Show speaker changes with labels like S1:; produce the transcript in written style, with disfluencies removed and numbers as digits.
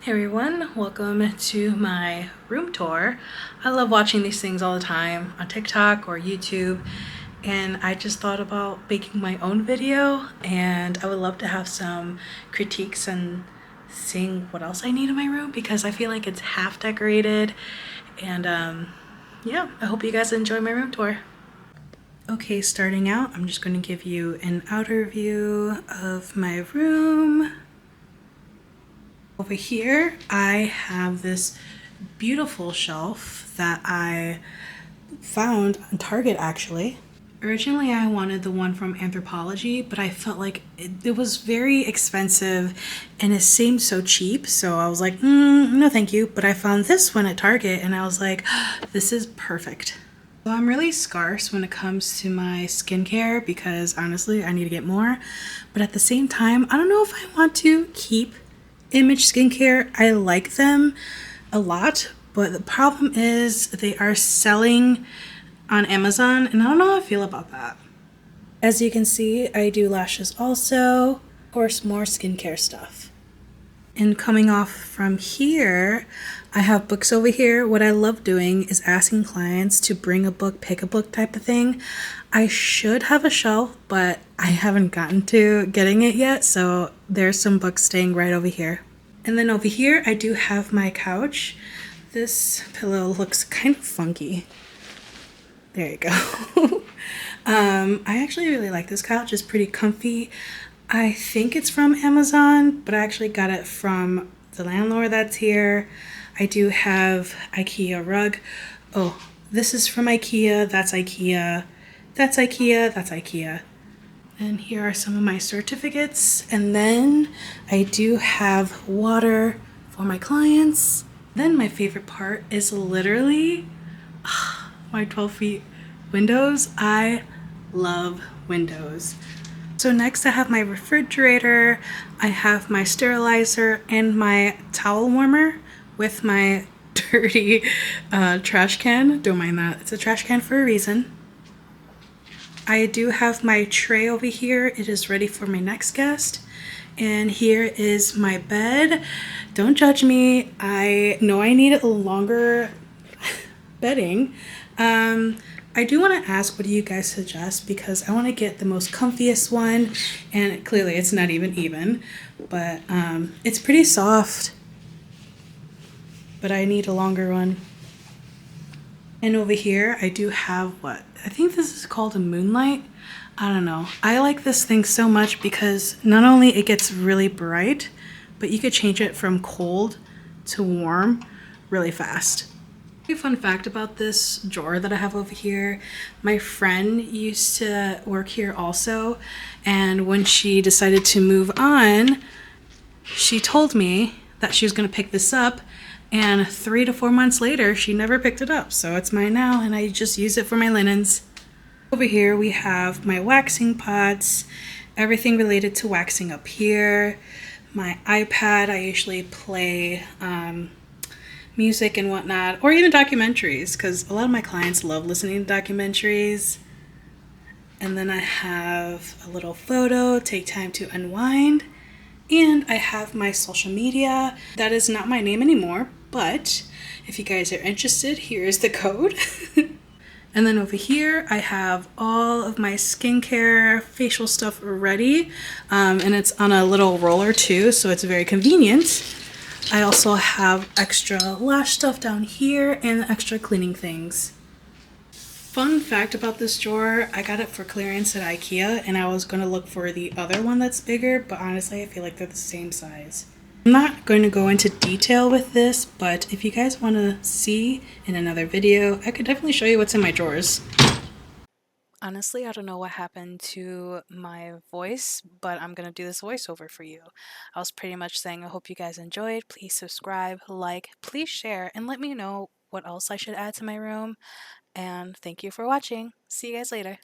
S1: Hey everyone, welcome to my room tour. I love watching these things all the time on TikTok or YouTube, and I just thought about making my own video, and I would love to have some critiques and seeing what else I need in my room because I feel like it's half decorated, and yeah, I hope you guys enjoy my room tour. Okay, starting out, I'm just going to give you an outer view of my room. Over here, I have this beautiful shelf that I found on Target actually. Originally, I wanted the one from Anthropologie, but I felt like it was very expensive and it seemed so cheap. So I was like, no thank you. But I found this one at Target and I was like, this is perfect. So I'm really scarce when it comes to my skincare because honestly, I need to get more. But at the same time, I don't know if I want to keep Image Skincare. I like them a lot, but the problem is they are selling on Amazon, and I don't know how I feel about that. As you can see, I do lashes also, of course, more skincare stuff. And coming off from here, I have books over here. What I love doing is asking clients to bring a book, pick a book type of thing. I should have a shelf, but I haven't gotten to getting it yet, so there's some books staying right over here. And then over here, I do have my couch. This pillow looks kind of funky. There you go. I actually really like this couch. It's pretty comfy. I think it's from Amazon, but I actually got it from the landlord that's here. I do have IKEA rug. Oh, this is from IKEA. That's IKEA. That's IKEA. That's IKEA. And here are some of my certificates. And then I do have water for my clients. Then my favorite part is literally my 12 feet windows. I love windows. So next I have my refrigerator, I have my sterilizer and my towel warmer with my dirty trash can. Don't mind that, it's a trash can for a reason. I do have my tray over here. It is ready for my next guest. And here is my bed. Don't judge me. I know I need a longer bedding. I do want to ask, what do you guys suggest? Because I want to get the most comfiest one, and clearly it's not even, but it's pretty soft, but I need a longer one. And over here, I do have what? I think this is called a moonlight. I don't know. I like this thing so much because not only it gets really bright, but you could change it from cold to warm really fast. A fun fact about this drawer that I have over here, my friend used to work here also, and when she decided to move on, she told me that she was going to pick this up, and 3 to 4 months later she never picked it up, so it's mine now and I just use it for my linens. Over here we have my waxing pots, everything related to waxing up here. My iPad, I usually play music and whatnot, or even documentaries, because a lot of my clients love listening to documentaries. And then I have a little photo, take time to unwind. And I have my social media. That is not my name anymore, but if you guys are interested, here is the code. And then over here, I have all of my skincare, facial stuff ready. And it's on a little roller too, so it's very convenient. I also have extra lash stuff down here and extra cleaning things. Fun fact about this drawer, I got it for clearance at IKEA and I was going to look for the other one that's bigger, but honestly I feel like they're the same size. I'm not going to go into detail with this, but if you guys want to see in another video, I could definitely show you what's in my drawers. Honestly, I don't know what happened to my voice, but I'm gonna do this voiceover for you. I was pretty much saying I hope you guys enjoyed. Please subscribe, like, please share, and let me know what else I should add to my room. And thank you for watching. See you guys later.